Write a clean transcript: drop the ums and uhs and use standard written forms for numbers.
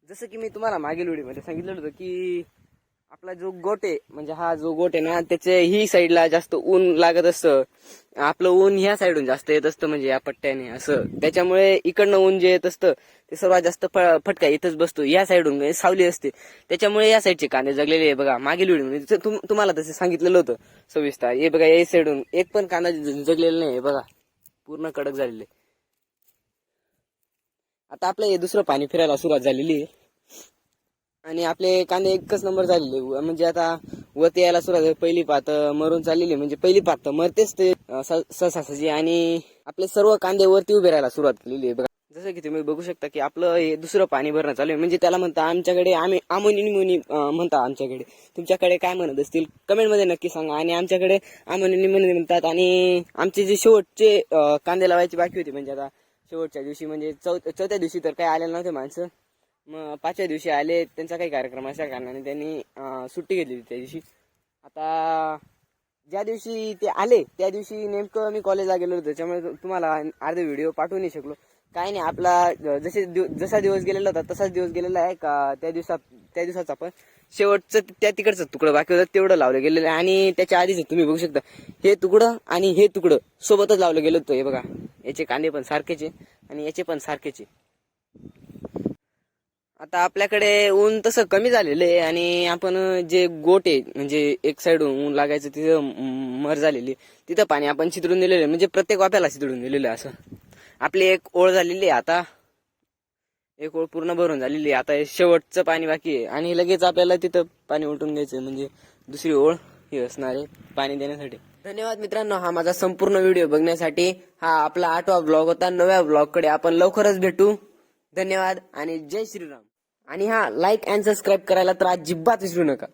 जसं की मी तुम्हाला मागील व्हिडिओमध्ये सांगितलं होतं की आपला जो गोट आहे म्हणजे हा जो गोट आहे ना त्याच्या ही साईडला जास्त ऊन लागत असतं. आपलं ऊन ह्या साईडून जास्त येत असतं म्हणजे या पट्ट्याने असं. त्याच्यामुळे इकडनं ऊन जे येत असतं ते सर्वात जास्त फटका इथंच बसतो. या साईडून सावली असते त्याच्यामुळे या साईडचे कांदे जगलेले आहे बघा. मागील व्हिडिओमध्ये तुम्हाला तसं सांगितलेलं होतं सविस्तर. हे बघा या साईडून एक पण कांदा जगलेला नाही बघा, पूर्ण कडक झालेले. आता आपलं हे दुसरं पाणी फिरायला सुरुवात झालेली आहे आणि आपले कांदे एकच नंबर झालेले. म्हणजे आता वरती यायला सुरुवात झाली. पहिली पात मरून चाललेली म्हणजे पहिली पात मरतेच ते सहसाची आणि आपले सर्व कांदे वरती उभे राहायला सुरुवात केलेली आहे बघा. जसं की तुम्ही बघू शकता की आपलं हे दुसरं पाणी भरणं चालू आहे. म्हणजे त्याला म्हणता आमच्याकडे आम्ही आमोनी म्हणता. आमच्याकडे तुमच्याकडे काय म्हणत असतील कमेंटमध्ये नक्की सांगा. आणि आमच्याकडे आमोनी म्हणतात. आणि आमचे जे शेवटचे कांदे लावायची बाकी होती म्हणजे आता शेवटच्या दिवशी म्हणजे चौथ्या दिवशी तर काही आलेले नव्हते माणसं. मग 5व्या दिवशी आले. त्यांचा काही कार्यक्रम अशा कारणाने त्यांनी सुट्टी घेतली त्या दिवशी. आता ज्या दिवशी ते आले त्या दिवशी नेमकं मी कॉलेजला गेलो होतो, त्याच्यामुळे तुम्हाला अर्धे व्हिडिओ पाठवू नाही शकलो. काय नाही, आपला जसा दिवस गेलेला होता तसाच दिवस गेलेला आहे का. त्या दिवसाचा पण शेवटचं त्या तिकडचं तुकडं बाकी होतं तेवढं लावलं गेलेलं आहे. आणि त्याच्या आधीच तुम्ही बघू शकता हे तुकडं आणि हे तुकडं सोबतच लावलं गेलं होतं. हे बघा याचे कांदे पण सारखेचे आणि याचे पण सारखेचे. आता आपल्याकडे ऊन तसं कमी झालेलं आहे आणि आपण जे गोट आहे म्हणजे एक साइड ऊन लागायचं तिथं मर झालेली तिथं पाणी आपण चितळून दिलेलं आहे. म्हणजे प्रत्येक वाफ्याला चितळून दिलेलं आहे. असं आपली एक ओळ झालेली आहे. आता एक ओळ पूर्ण भरून झालेली आहे. आता शेवटचं पाणी बाकी आहे आणि लगेच आपल्याला तिथं पाणी उलटून घ्यायचं म्हणजे दुसरी ओळ ही असणार आहे पाणी देण्यासाठी. धन्यवाद मित्रांनो, हा माझा संपूर्ण व्हिडिओ बघण्यासाठी. हा आपला 8वा ब्लॉग होता. 9व्या ब्लॉगकडे आपण लवकरच भेटू. धन्यवाद आणि जय श्रीराम. आणि हा लाईक अँड सबस्क्राईब करायला तर अजिबात विसरू नका.